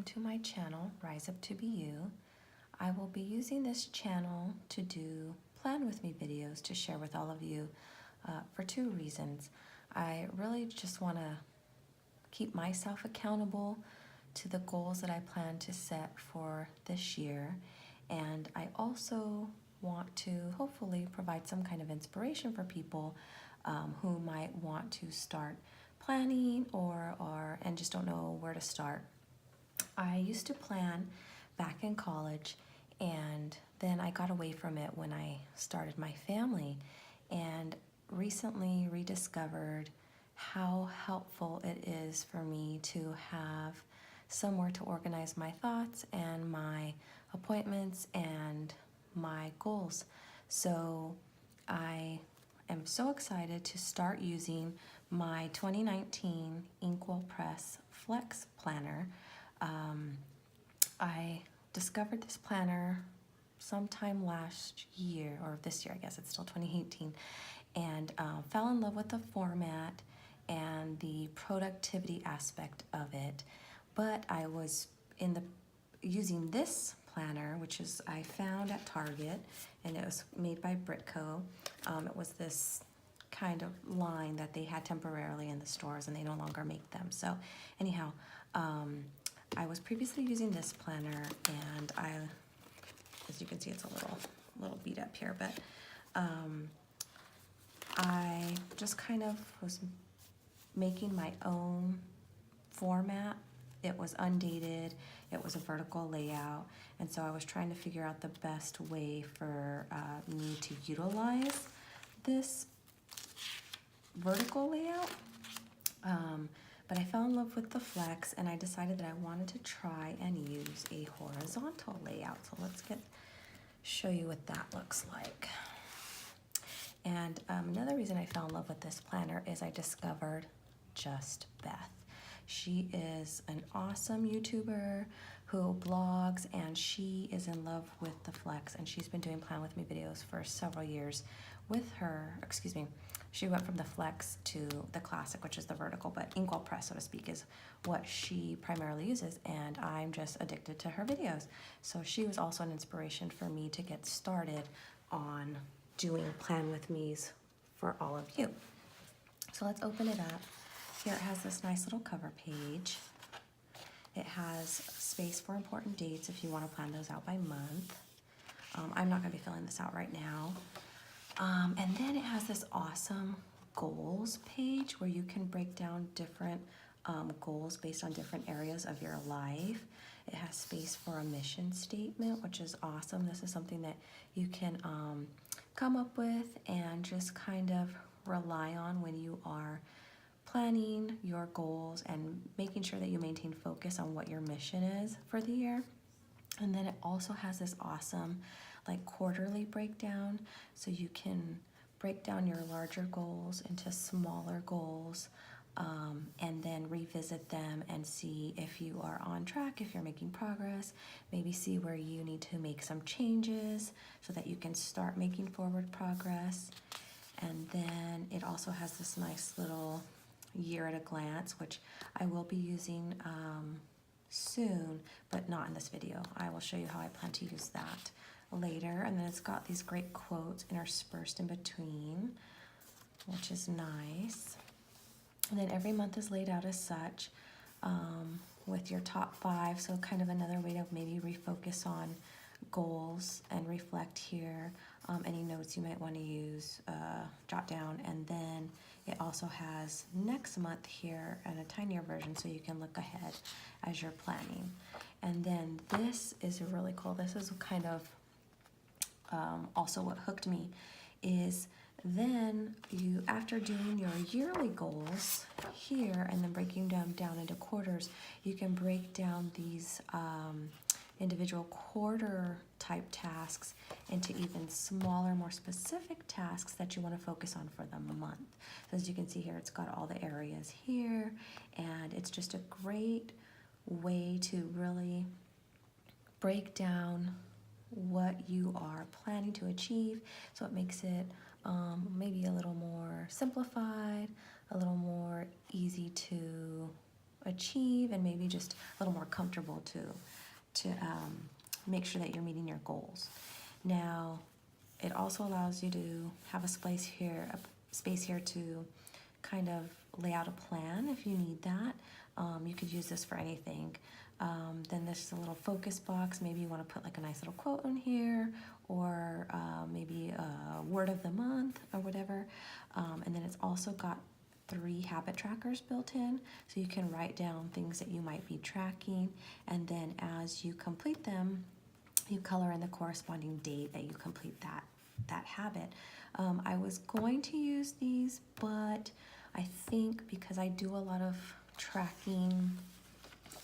to my channel, Rise Up to Be You. I will be using this channel to do plan with me videos to share with all of you for two reasons. I really just want to keep myself accountable to the goals that I plan to set for this year, and I also want to hopefully provide some kind of inspiration for people who might want to start planning and just don't know where to start. I used to plan back in college, and then I got away from it when I started my family, and recently rediscovered how helpful it is for me to have somewhere to organize my thoughts and my appointments and my goals. So I am so excited to start using my 2019 Inkwell Press Flex Planner. I discovered this planner sometime last year, or this year, I guess it's still 2018, and fell in love with the format and the productivity aspect of it. But I was using this planner, which is I found at Target, and it was made by Britco. It was this kind of line that they had temporarily in the stores, and they no longer make them. So anyhow, I was previously using this planner, and as you can see, it's a little beat up here, but I just kind of was making my own format. It was undated, it was a vertical layout, and so I was trying to figure out the best way for me to utilize this vertical layout. But I fell in love with the flex, and I decided that I wanted to try and use a horizontal layout. So let's show you what that looks like. And another reason I fell in love with this planner is I discovered Just Beth. She is an awesome YouTuber who blogs, and she is in love with the flex, and she's been doing plan with me videos for several years. With her, she went from the flex to the classic, which is the vertical, but Inkwell Press, so to speak, is what she primarily uses, and I'm just addicted to her videos. So she was also an inspiration for me to get started on doing plan with me's for all of you. So let's open it up. Here it has this nice little cover page. It has space for important dates if you want to plan those out by month. I'm not going to be filling this out right now. And then it has this awesome goals page where you can break down different goals based on different areas of your life. It has space for a mission statement, which is awesome. This is something that you can come up with and just kind of rely on when you are planning your goals and making sure that you maintain focus on what your mission is for the year. And then it also has this awesome quarterly breakdown, so you can break down your larger goals into smaller goals, and then revisit them and see if you are on track, if you're making progress, maybe see where you need to make some changes so that you can start making forward progress. And then it also has this nice little year at a glance, which I will be using soon, but not in this video. I will show you how I plan to use that later. And then it's got these great quotes interspersed in between, which is nice. And then every month is laid out as such, with your top 5, so kind of another way to maybe refocus on goals and reflect here. Any notes you might want to use, jot down. And then it also has next month here and a tinier version, so you can look ahead as you're planning. And then this is really cool. This is kind of also what hooked me, is then you, after doing your yearly goals here and then breaking them down into quarters, you can break down these individual quarter type tasks into even smaller, more specific tasks that you want to focus on for the month. So as you can see here, it's got all the areas here, and it's just a great way to really break down what you are planning to achieve, so it makes it maybe a little more simplified, a little more easy to achieve, and maybe just a little more comfortable to make sure that you're meeting your goals. Now, it also allows you to have a space here to kind of lay out a plan if you need that. You could use this for anything. Then there's a little focus box. Maybe you want to put like a nice little quote in here, or maybe a word of the month or whatever. And then it's also got 3 habit trackers built in, so you can write down things that you might be tracking, and then as you complete them, you color in the corresponding date that you complete that habit. I was going to use these, but I think because I do a lot of tracking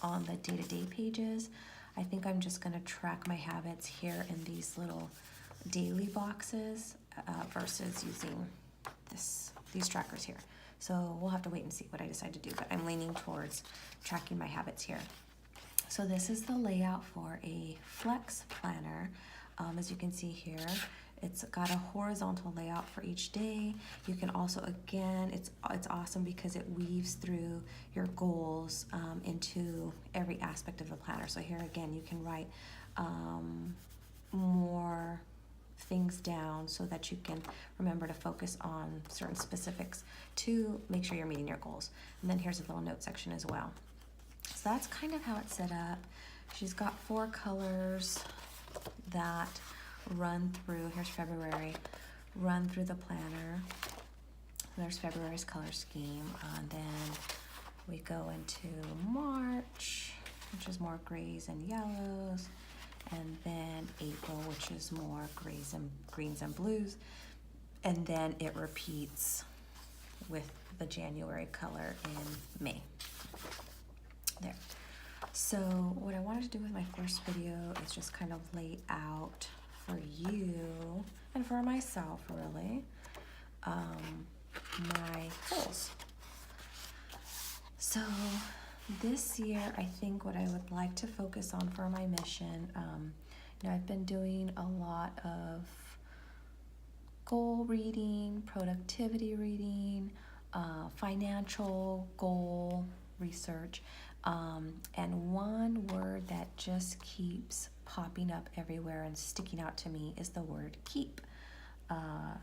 on the day-to-day pages, I think I'm just going to track my habits here in these little daily boxes versus using these trackers here. So we'll have to wait and see what I decide to do, but I'm leaning towards tracking my habits here. So this is the layout for a flex planner. As you can see here, it's got a horizontal layout for each day. You can also, again, it's awesome because it weaves through your goals into every aspect of the planner. So here again, you can write more things down so that you can remember to focus on certain specifics to make sure you're meeting your goals. And then here's a little note section as well. So that's kind of how it's set up. She's got 4 colors that run through, here's February, run through the planner. There's February's color scheme, and then we go into March, which is more grays and yellows, and then April, which is more grays and greens and blues, and then it repeats with the January color in May. There. So what I wanted to do with my first video is just kind of lay out for you and for myself, really, my goals. So this year, I think what I would like to focus on for my mission, I've been doing a lot of goal reading, productivity reading, financial goal research, and one word that just keeps popping up everywhere and sticking out to me is the word keep.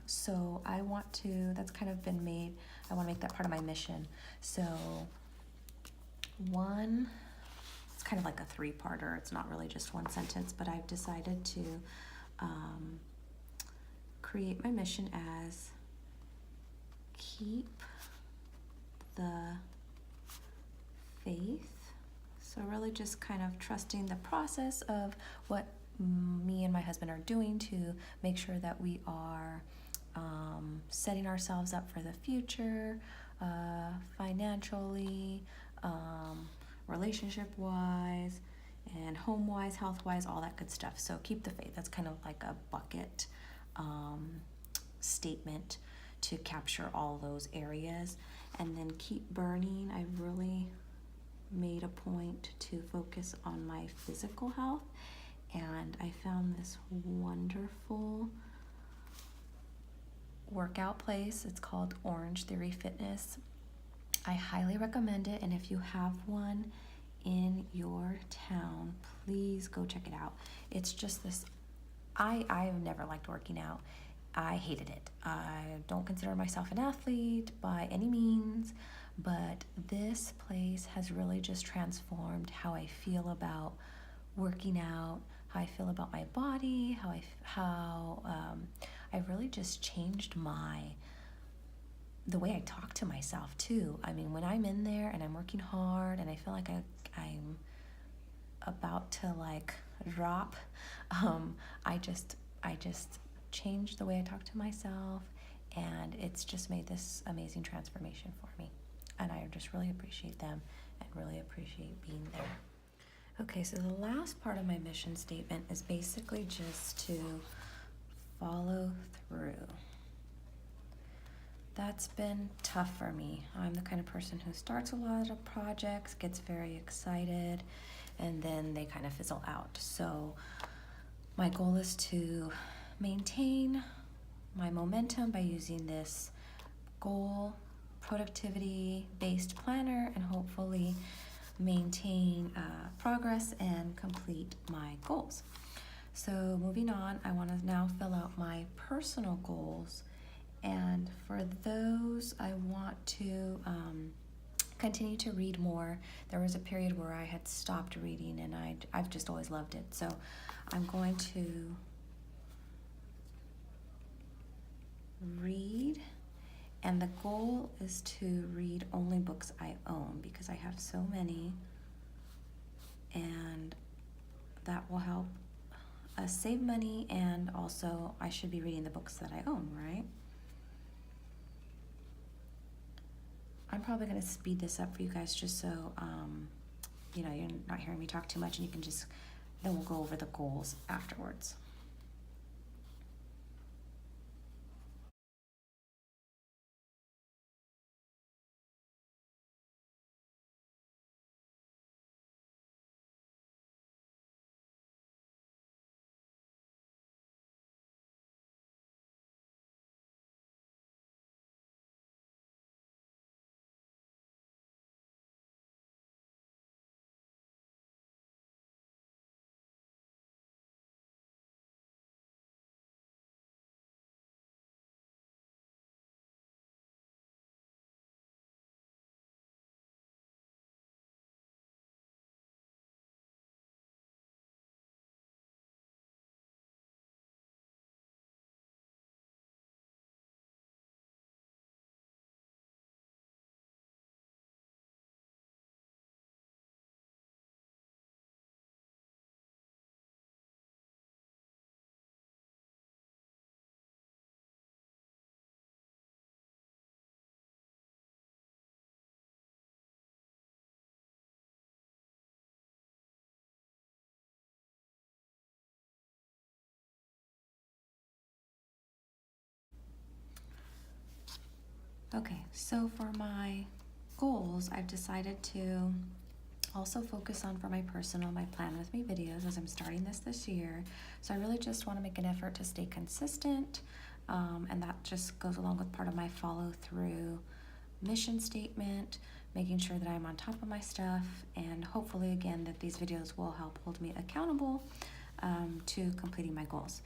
So I want to, that's kind of been made, I want to make that part of my mission. So one, it's kind of like a 3-parter. It's not really just one sentence, but I've decided to create my mission as keep the faith. So really just kind of trusting the process of what me and my husband are doing to make sure that we are setting ourselves up for the future, financially, relationship-wise, and home-wise, health-wise, all that good stuff. So keep the faith. That's kind of like a bucket statement to capture all those areas. And then keep burning. I really made a point to focus on my physical health, and I found this wonderful workout place. It's called Orange Theory Fitness. I highly recommend it, and if you have one in your town, please go check it out. It's just this, I've never liked working out. I hated it. I don't consider myself an athlete by any means, but this place has really just transformed how I feel about working out, how I feel about my body, how I've really just changed the way I talk to myself too. I mean, when I'm in there and I'm working hard and I feel like I'm about to like drop, I just changed the way I talk to myself, and it's just made this amazing transformation for me. And I just really appreciate them and really appreciate being there. Okay, so the last part of my mission statement is basically just to follow through. That's been tough for me. I'm the kind of person who starts a lot of projects, gets very excited, and then they kind of fizzle out. So my goal is to maintain my momentum by using this goal productivity based planner, and hopefully maintain progress and complete my goals. So moving on, I want to now fill out my personal goals, and for those I want to continue to read more. There was a period where I had stopped reading, and I've just always loved it. So I'm going to read, and the goal is to read only books I own because I have so many, and that will help us save money, and also I should be reading the books that I own, right? I'm probably going to speed this up for you guys just so you're not hearing me talk too much, and you can just, then we'll go over the goals afterwards. Okay, so for my goals, I've decided to also focus on, for my personal, my Plan With Me videos, as I'm starting this year. So I really just want to make an effort to stay consistent, and that just goes along with part of my follow through mission statement, making sure that I'm on top of my stuff, and hopefully again that these videos will help hold me accountable to completing my goals.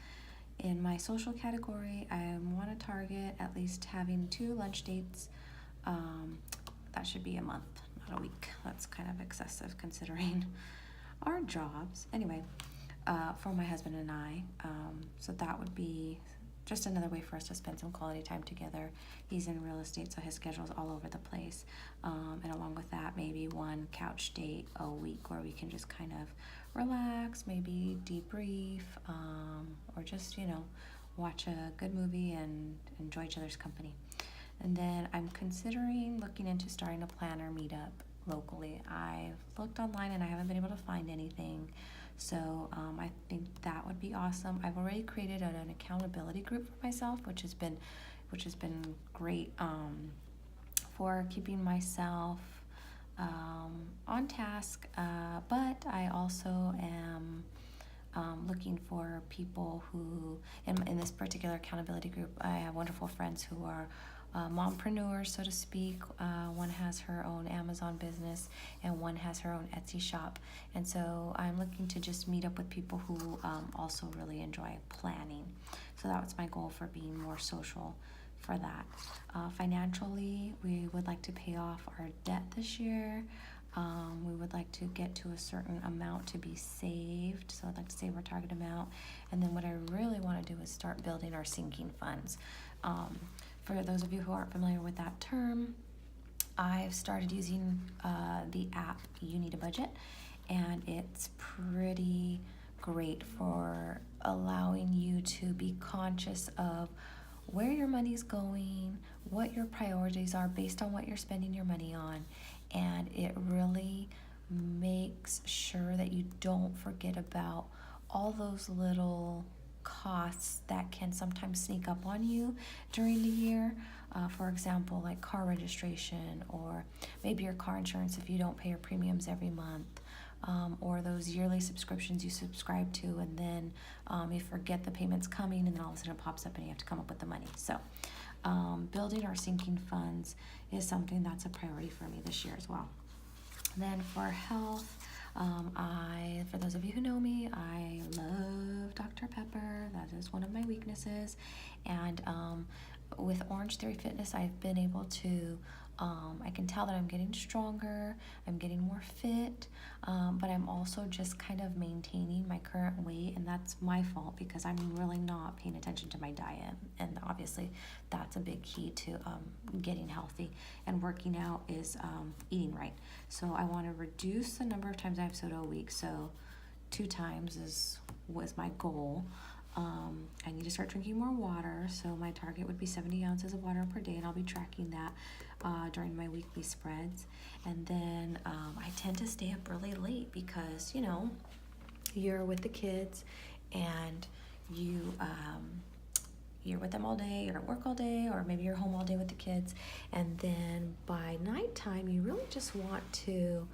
In my social category, I want to target at least having 2 lunch dates. That should be a month, not a week. That's kind of excessive considering our jobs. Anyway, for my husband and I, so that would be just another way for us to spend some quality time together. He's in real estate, so his schedule's all over the place. And along with that, maybe 1 couch date a week where we can just kind of relax, maybe debrief, or just, watch a good movie and enjoy each other's company. And then I'm considering looking into starting a planner meetup locally. I've looked online and I haven't been able to find anything. So I think that would be awesome. I've already created an accountability group for myself, which has been great for keeping myself on task. But I also am looking for people who, in this particular accountability group, I have wonderful friends who are mompreneurs, so to speak. One has her own Amazon business and one has her own Etsy shop. And so I'm looking to just meet up with people who also really enjoy planning. So that was my goal for being more social for that. Financially, we would like to pay off our debt this year. We would like to get to a certain amount to be saved. So I'd like to save our target amount. And then what I really want to do is start building our sinking funds. For those of you who aren't familiar with that term, I've started using the app You Need a Budget, and it's pretty great for allowing you to be conscious of where your money's going, what your priorities are based on what you're spending your money on, and it really makes sure that you don't forget about all those little costs that can sometimes sneak up on you during the year. For example, like car registration, or maybe your car insurance if you don't pay your premiums every month, or those yearly subscriptions you subscribe to and then you forget the payment's coming, and then all of a sudden it pops up and you have to come up with the money. So building our sinking funds is something that's a priority for me this year as well. Then for health, for those of you who know me, I love Dr. Pepper. That is one of my weaknesses. And with Orange Theory Fitness, I've been able to, I can tell that I'm getting stronger, I'm getting more fit, but I'm also just kind of maintaining my current weight, and that's my fault because I'm really not paying attention to my diet. And obviously, that's a big key to getting healthy. And working out is eating right. So I want to reduce the number of times I have soda a week. So 2 times was my goal. I need to start drinking more water, so my target would be 70 ounces of water per day, and I'll be tracking that during my weekly spreads. And then I tend to stay up really late because, you know, you're with the kids and you're with them all day, you're at work all day, or maybe you're home all day with the kids, and then by nighttime you really just want to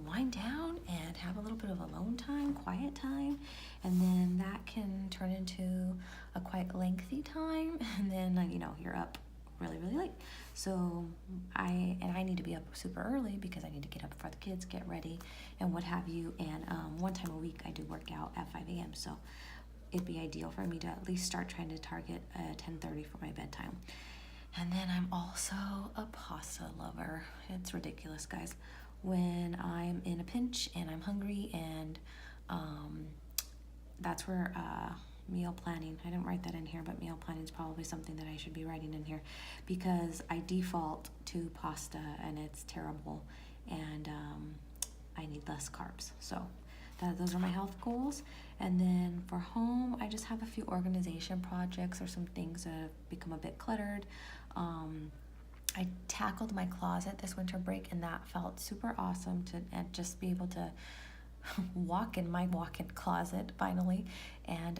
wind down and have a little bit of alone time, quiet time, and then that can turn into a quite lengthy time, and then you know, you're up really late. So I need to be up super early because I need to get up for the kids, get ready, and what have you. And 1 time a week I do work out at 5 a.m. So it'd be ideal for me to at least start trying to target 10:30 for my bedtime. And then I'm also a pasta lover. It's ridiculous, guys. When I'm in a pinch and I'm hungry, and that's where meal planning, I didn't write that in here, but meal planning is probably something that I should be writing in here, because I default to pasta and it's terrible, and I need less carbs. So those are my health goals. And then for home, I just have a few organization projects or some things that have become a bit cluttered. I tackled my closet this winter break, and that felt super awesome to just be able to walk in my walk-in closet finally, and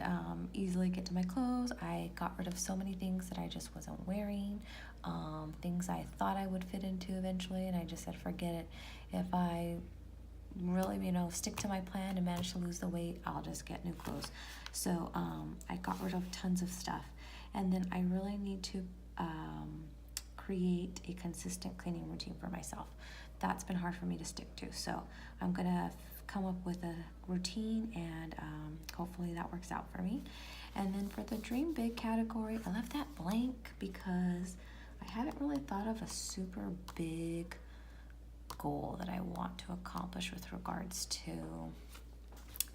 easily get to my clothes. I got rid of so many things that I just wasn't wearing, things I thought I would fit into eventually, and I just said forget it. If I really, you know, stick to my plan and manage to lose the weight, I'll just get new clothes. So I got rid of tons of stuff, and then I really need to create a consistent cleaning routine for myself. That's been hard for me to stick to, so I'm gonna come up with a routine, and hopefully that works out for me. And then for the dream big category, I left that blank because I haven't really thought of a super big goal that I want to accomplish with regards to,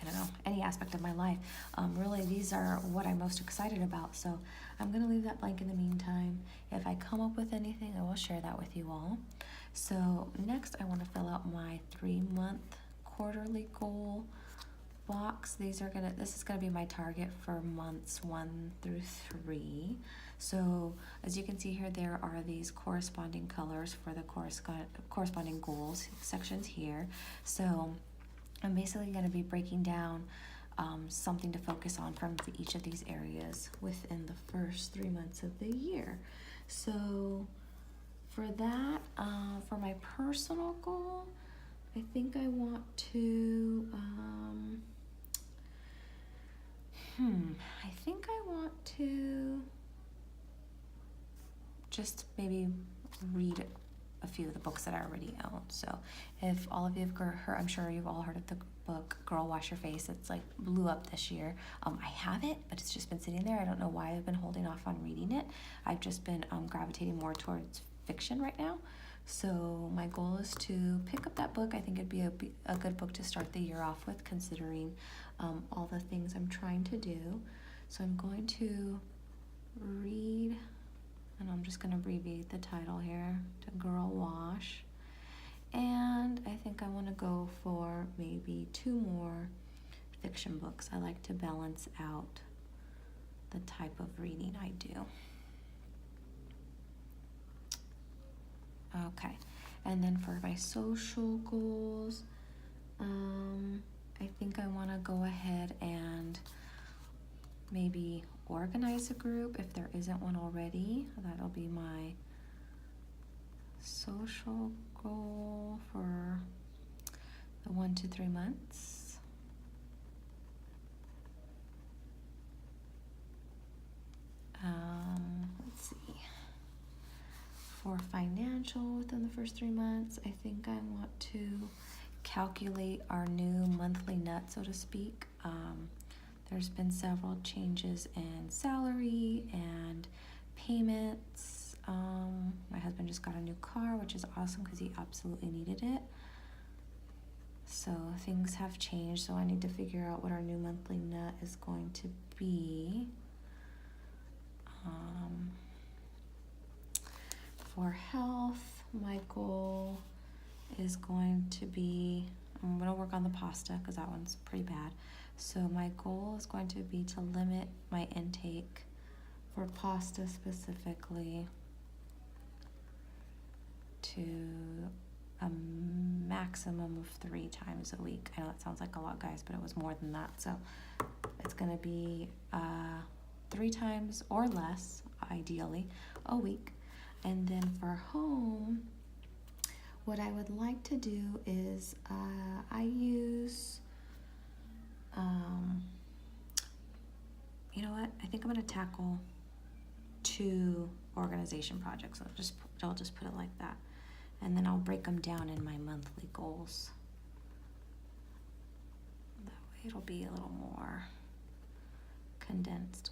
I don't know, any aspect of my life. Really, these are what I'm most excited about, so I'm going to leave that blank in the meantime. If I come up with anything, I will share that with you all. So next, I want to fill out my 3-month quarterly goal box. This is going to be my target for months 1 through 3. So as you can see here, there are these corresponding colors for the corresponding goals sections here. So I'm basically going to be breaking down something to focus on from each of these areas within the first 3 months of the year. So for that, for my personal goal, I think I want to, just maybe read a few of the books that I already own. So if all of you have heard, I'm sure you've all heard of the book Girl Wash Your Face. It's like blew up this year. I have it, but it's just been sitting there. I don't know why I've been holding off on reading it. I've just been gravitating more towards fiction right now. So my goal is to pick up that book. I think it'd be a good book to start the year off with, considering all the things I'm trying to do. So I'm going to read, and I'm just going to abbreviate the title here to Girl Wash. And I think I want to go for maybe 2 more fiction books. I like to balance out the type of reading I do. Okay, and then for my social goals, I think I want to go ahead and maybe organize a group if there isn't one already. That'll be my social goal for the 1 to 3 months. Let's see. For financial within the first 3 months, I think I want to calculate our new monthly nut, so to speak. There's been several changes in salary and payments. My husband just got a new car, which is awesome because he absolutely needed it. So things have changed, so I need to figure out what our new monthly nut is going to be. For health, my goal is going to be, I'm going to work on the pasta because that one's pretty bad. So my goal is going to be to limit my intake for pasta specifically to a maximum of 3 times a week. I know that sounds like a lot, guys, but it was more than that. So it's going to be 3 times or less, ideally, a week. And then for home, what I would like to do is I use, you know what? I think I'm going to tackle 2 organization projects. I'll just put it like that. And then I'll break them down in my monthly goals. That way it'll be a little more condensed.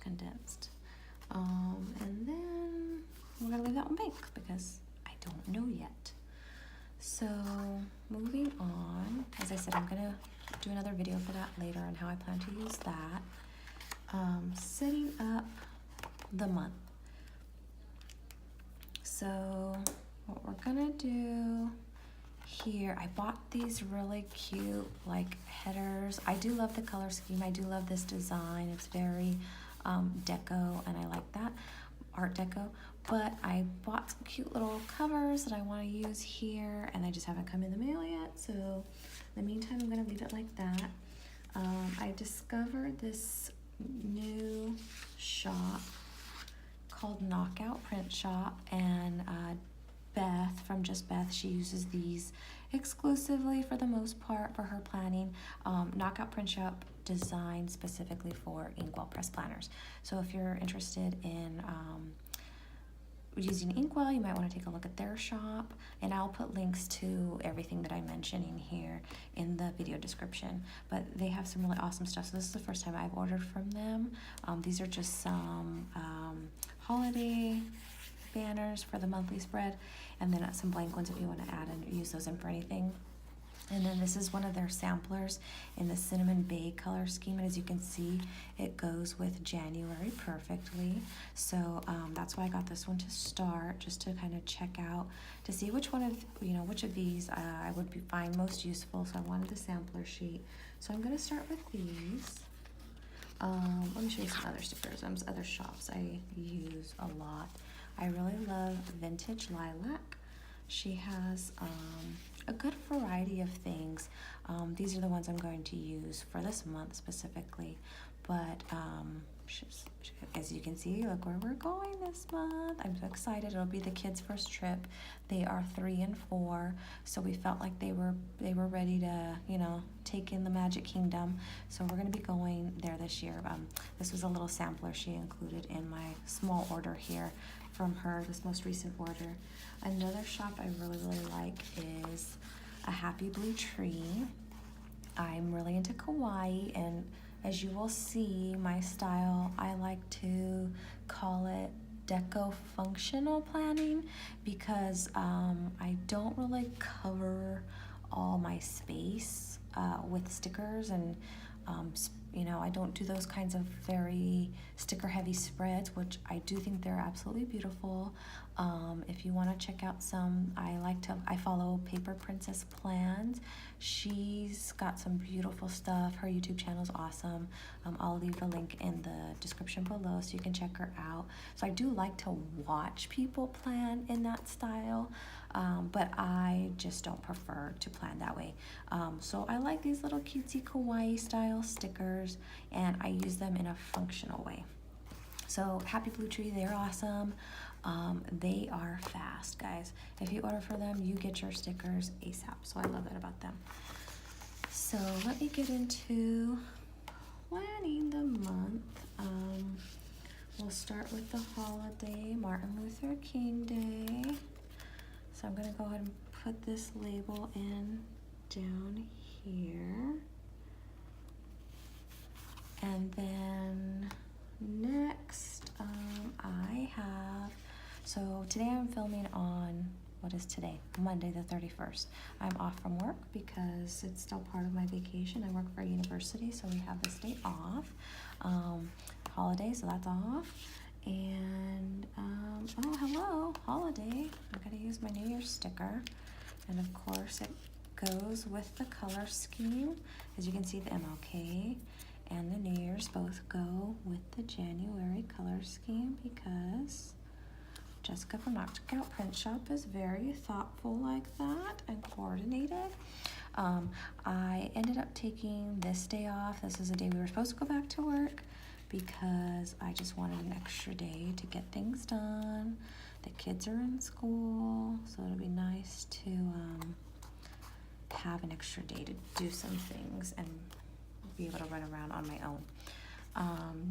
And then we're gonna leave that one blank because I don't know yet. So moving on, as I said, I'm gonna do another video for that later on how I plan to use that. Setting up the month. So what we're gonna do here, I bought these really cute like headers. I do love the color scheme. I do love this design. It's very deco, and I like that, art deco. But I bought some cute little covers that I want to use here, and they just haven't come in the mail yet. So in the meantime, I'm gonna leave it like that. I discovered this new shop called Knockout Print Shop, and Beth from Just Beth, she uses these exclusively for the most part for her planning. Knockout Print Shop designed specifically for Inkwell Press Planners. So if you're interested in using Inkwell, you might want to take a look at their shop, and I'll put links to everything that I'm mentioning here in the video description. But they have some really awesome stuff. So this is the first time I've ordered from them. These are just some holiday banners for the monthly spread, and then some blank ones if you want to add and use those in for anything. And then this is one of their samplers in the cinnamon bay color scheme, and as you can see, it goes with January perfectly. So that's why I got this one to start, just to kind of check out to see which one of which of these I would find most useful. So I wanted the sampler sheet. So I'm going to start with these. Let me show you some other stickers. Other shops I use a lot. I really love Vintage Lilac. She has a good variety of things. These are the ones I'm going to use for this month specifically. But as you can see, look where we're going this month. I'm so excited. It'll be the kids' first trip. They are 3 and 4, so we felt like they were ready to take in the Magic Kingdom. So we're going to be going there this year. This was a little sampler she included in my small order here from her, this most recent order. Another shop I really like is A Happy Blue Tree. I'm really into kawaii, and as you will see, my style, I like to call it deco functional planning, because I don't really cover all my space with stickers, and I don't do those kinds of very sticker heavy spreads, which I do think they're absolutely beautiful. If you want to check out some, I follow Paper Princess Plans. She's got some beautiful stuff. Her YouTube channel is awesome. I'll leave the link in the description below so you can check her out. So I do like to watch people plan in that style, but I just don't prefer to plan that way. So I like these little cutesy kawaii style stickers, and I use them in a functional way. So Happy Blue Tree, they're awesome. They are fast, guys. If you order for them, you get your stickers ASAP. So I love that about them. So let me get into planning the month. We'll start with the holiday, Martin Luther King Day. So I'm gonna go ahead and put this label in down here. And then next, I have, so today I'm filming on, what is today? Monday the 31st. I'm off from work because it's still part of my vacation. I work for a university, so we have this day off. Holiday, so that's off. And, oh, hello, holiday. I gotta use my New Year's sticker. And of course it goes with the color scheme. As you can see, the MLK and the New Year's both go with the January color scheme because Jessica from Knockout Print Shop is very thoughtful like that and coordinated. I ended up taking this day off. This is a day we were supposed to go back to work because I just wanted an extra day to get things done. The kids are in school, so it'll be nice to have an extra day to do some things and be able to run around on my own.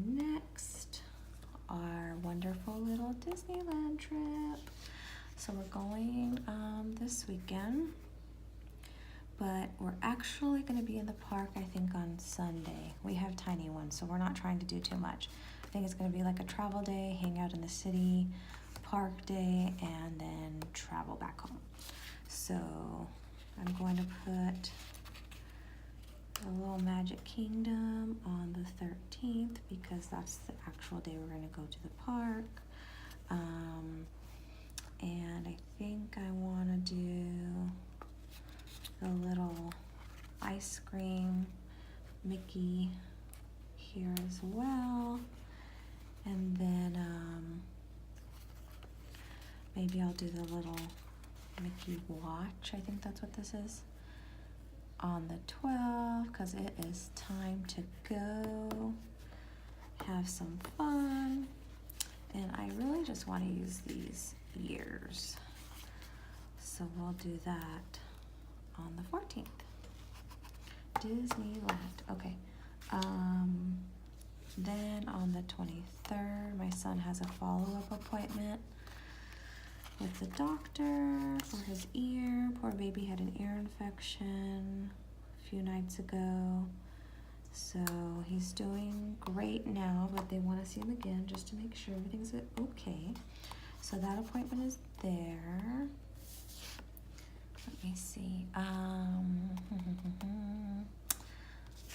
Next, our wonderful little Disneyland trip. So we're going this weekend, but we're actually going to be in the park, I think, on Sunday. We have tiny ones, so we're not trying to do too much. I think it's going to be like a travel day, hang out in the city, park day, and then travel back home. So I'm going to put the Little Magic Kingdom on the 13th because that's the actual day we're going to go to the park. And I think I want to do the little ice cream Mickey here as well. And then maybe I'll do the little Mickey watch. I think that's what this is. On the 12th, because it is time to go have some fun. And I really just want to use these ears. So we'll do that on the 14th. Disneyland. Okay. Then on the 23rd, my son has a follow-up appointment with the doctor for his ear. Poor baby had an ear infection a few nights ago. So he's doing great now, but they want to see him again just to make sure everything's okay. So that appointment is there. Let me see.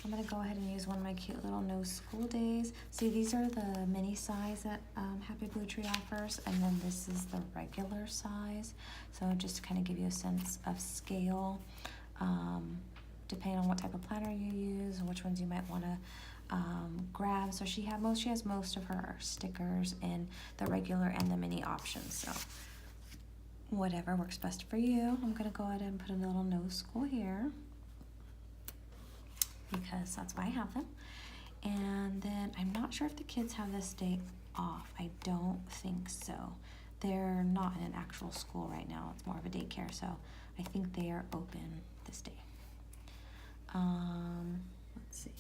I'm gonna go ahead and use one of my cute little no school days. See, these are the mini size that Happy Blue Tree offers, and then this is the regular size. So just to kind of give you a sense of scale, depending on what type of planner you use and which ones you might want to grab. So she has most of her stickers in the regular and the mini options. So whatever works best for you. I'm gonna go ahead and put a little no school here, because that's why I have them. And then I'm not sure if the kids have this day off. I don't think so. They're not in an actual school right now. It's more of a daycare, so I think they are open this day. Let's see.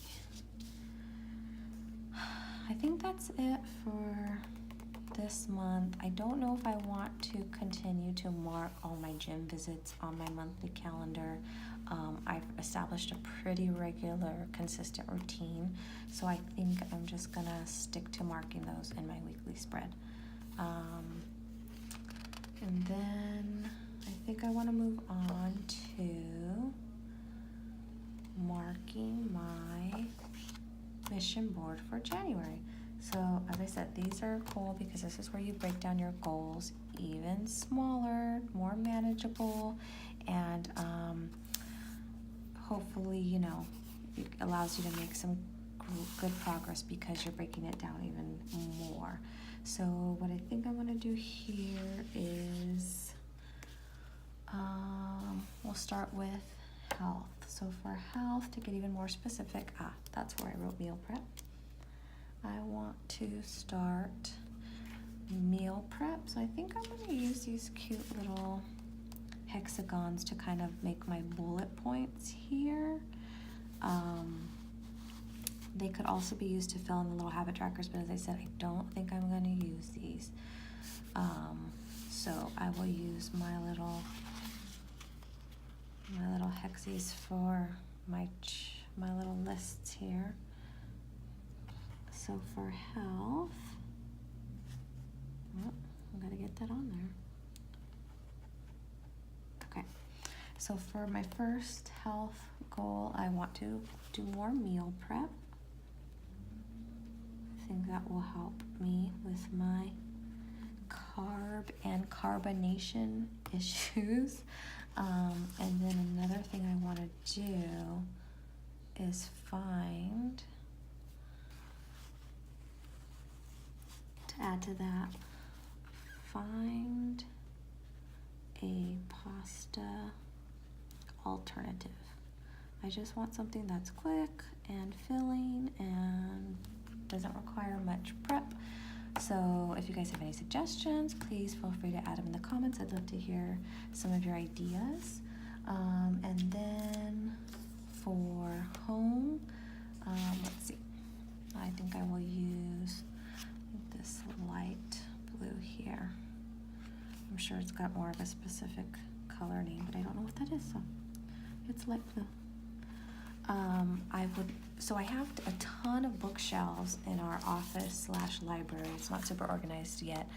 I think that's it for this month. I don't know if I want to continue to mark all my gym visits on my monthly calendar. I've established a pretty regular, consistent routine, so I think I'm just gonna stick to marking those in my weekly spread. And then I think I want to move on to marking my mission board for January. So as I said, these are cool because this is where you break down your goals even smaller, more manageable, and hopefully, you know, it allows you to make some good progress because you're breaking it down even more. So what I think I'm gonna do here is we'll start with health. So for health, to get even more specific, that's where I wrote meal prep. I want to start meal prep. So I think I'm gonna use these cute little hexagons to kind of make my bullet points here. They could also be used to fill in the little habit trackers, but as I said, I don't think I'm going to use these. So I will use my little hexies for my little lists here. So for health, oh, I gotta get that on there. Okay, so for my first health goal, I want to do more meal prep. I think that will help me with my carb and carbonation issues. And then another thing I want to do is find a pasta alternative. I just want something that's quick and filling and doesn't require much prep. So if you guys have any suggestions, please feel free to add them in the comments. I'd love to hear some of your ideas. And then for home, let's see, I think I will use this light blue here. I'm sure it's got more of a specific color name, but I don't know what that is, so it's light blue. So I have a ton of bookshelves in our office / library. It's not super organized yet,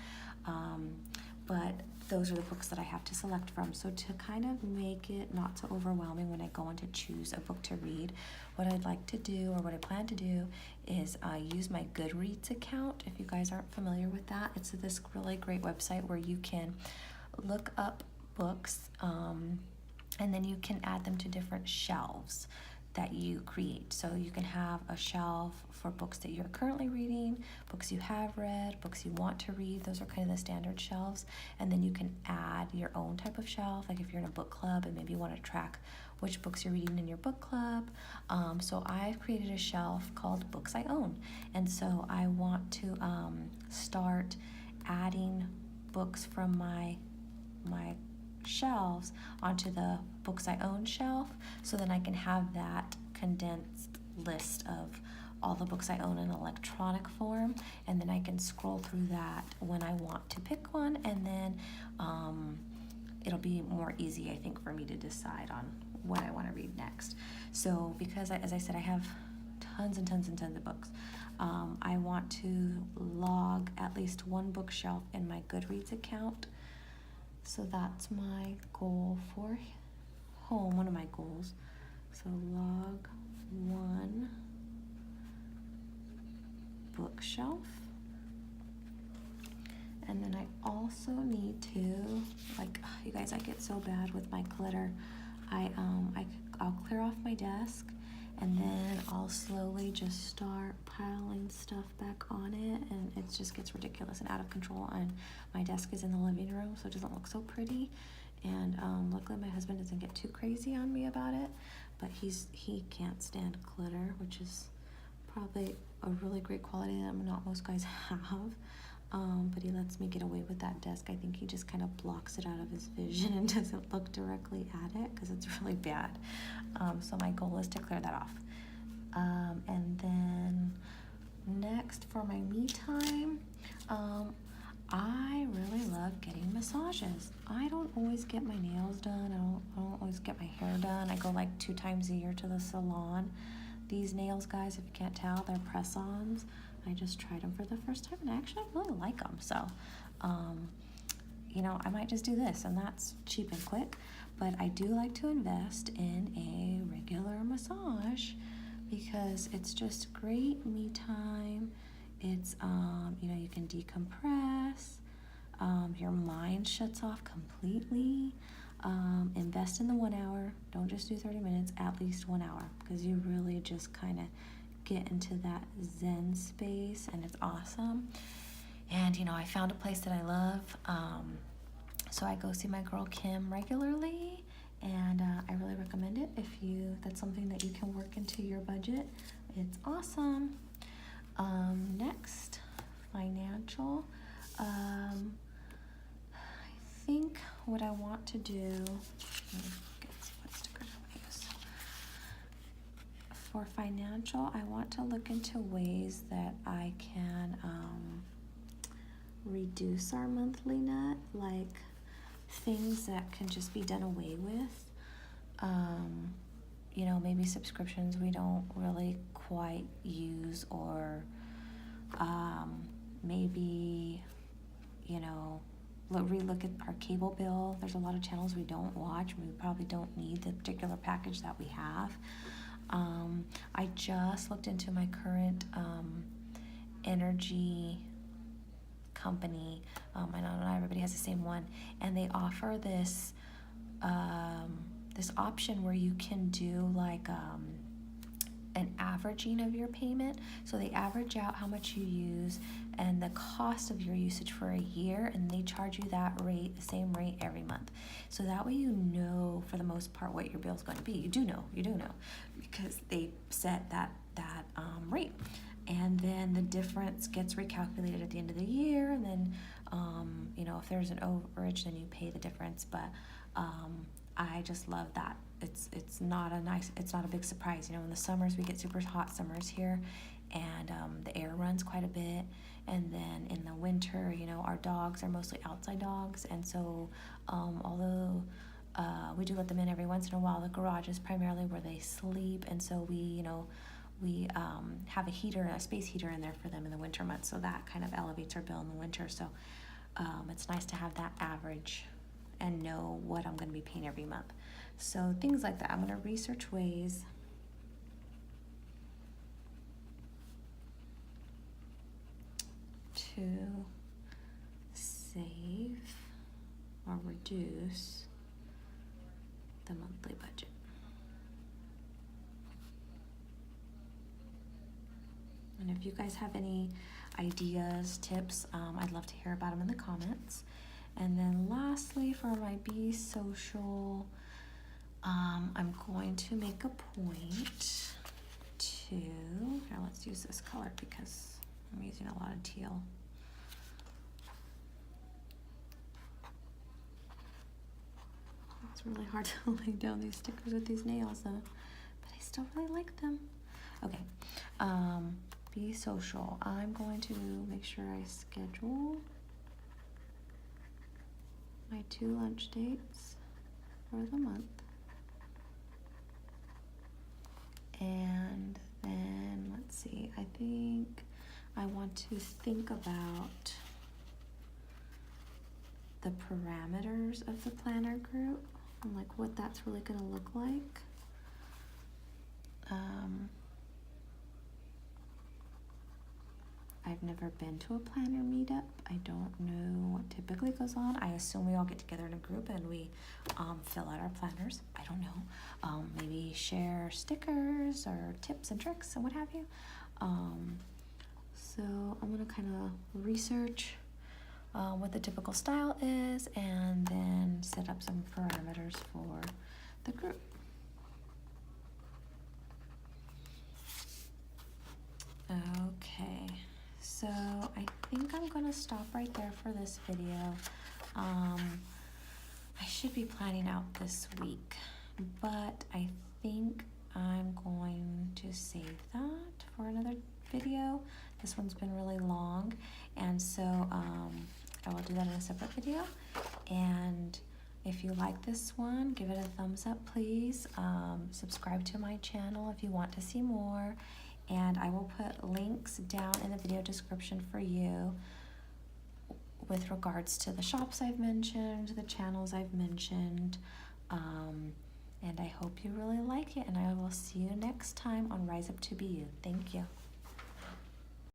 but those are the books that I have to select from. So to kind of make it not so overwhelming when I go in to choose a book to read, what I'd like to do, or what I plan to do, is use my Goodreads account. If you guys aren't familiar with that, it's this really great website where you can look up books, and then you can add them to different shelves that you create. So you can have a shelf for books that you're currently reading, books you have read, books you want to read. Those are kind of the standard shelves. And then you can add your own type of shelf, like if you're in a book club and maybe you want to track which books you're reading in your book club. So I've created a shelf called Books I Own. And so I want to start adding books from my shelves onto the Books I Own shelf, so then I can have that condensed list of all the books I own in electronic form, and then I can scroll through that when I want to pick one, and then it'll be more easy, I think, for me to decide on what I want to read next. So because as I said, I have tons and tons and tons of books, I want to log at least one bookshelf in my Goodreads account. So that's my goal for home, one of my goals. So log one bookshelf. And then I also need to, like, you guys, I get so bad with my clutter. I'll clear off my desk, and then I'll slowly just start piling stuff back on it, and it just gets ridiculous and out of control. And my desk is in the living room, so it doesn't look so pretty. And luckily my husband doesn't get too crazy on me about it, but he can't stand clutter, which is probably a really great quality that not most guys have. But he lets me get away with that desk. I think he just kind of blocks it out of his vision and doesn't look directly at it because it's really bad. So my goal is to clear that off. And then next, for my me time, I really love getting massages. I don't always get my nails done. I don't always get my hair done. I go like 2 times a year to the salon. These nails, guys, if you can't tell, they're press-ons. I just tried them for the first time, and I actually really like them. So, you know, I might just do this, and that's cheap and quick. But I do like to invest in a regular massage because it's just great me time. It's, you know, you can decompress. Your mind shuts off completely. Invest in the 1 hour. Don't just do 30 minutes, at least 1 hour, because you really just kind of get into that Zen space, and it's awesome. And, you know, I found a place that I love. So I go see my girl Kim regularly, and I really recommend it if that's something that you can work into your budget. It's awesome. Next, financial. I think what I want to do, what sticker do I use? For financial, I want to look into ways that I can reduce our monthly net. Like, things that can just be done away with. You know, maybe subscriptions we don't really quite use, or maybe, you know, relook at our cable bill. There's a lot of channels we don't watch. We probably don't need the particular package that we have. I just looked into my current energy company. I know not everybody has the same one, and they offer this this option where you can do like an averaging of your payment. So they average out how much you use and the cost of your usage for a year, and they charge you that rate, the same rate every month. So that way you know for the most part what your bill is going to be. You do know, because they set that rate. And then the difference gets recalculated at the end of the year, and then you know, if there's an overage, then you pay the difference. But I just love that. It's not a big surprise. You know, in the summers we get super hot summers here, and the air runs quite a bit. And then in the winter, you know, our dogs are mostly outside dogs, and so although we do let them in every once in a while, the garage is primarily where they sleep, and so we have a space heater in there for them in the winter months, so that kind of elevates our bill in the winter. So it's nice to have that average and know what I'm going to be paying every month. So things like that. I'm going to research ways to save or reduce the monthly budget. And if you guys have any ideas, tips, I'd love to hear about them in the comments. And then lastly, for my Be Social, I'm going to make a point to, here, let's use this color because I'm using a lot of teal. It's really hard to lay down these stickers with these nails though, but I still really like them. Okay, Be Social. I'm going to make sure I schedule my 2 lunch dates for the month. And then, let's see, I think I want to think about the parameters of the planner group and like what that's really going to look like. I've never been to a planner meetup. I don't know what typically goes on. I assume we all get together in a group and we fill out our planners. I don't know. Maybe share stickers or tips and tricks and what have you. So I'm gonna kind of research what the typical style is and then set up some parameters for the group. Okay. So I think I'm gonna stop right there for this video. I should be planning out this week, but I think I'm going to save that for another video. This one's been really long, and so I will do that in a separate video. And if you like this one, give it a thumbs up, please. Subscribe to my channel if you want to see more. And I will put links down in the video description for you with regards to the shops I've mentioned, the channels I've mentioned, and I hope you really like it, and I will see you next time on Rise Up to Be You. Thank you.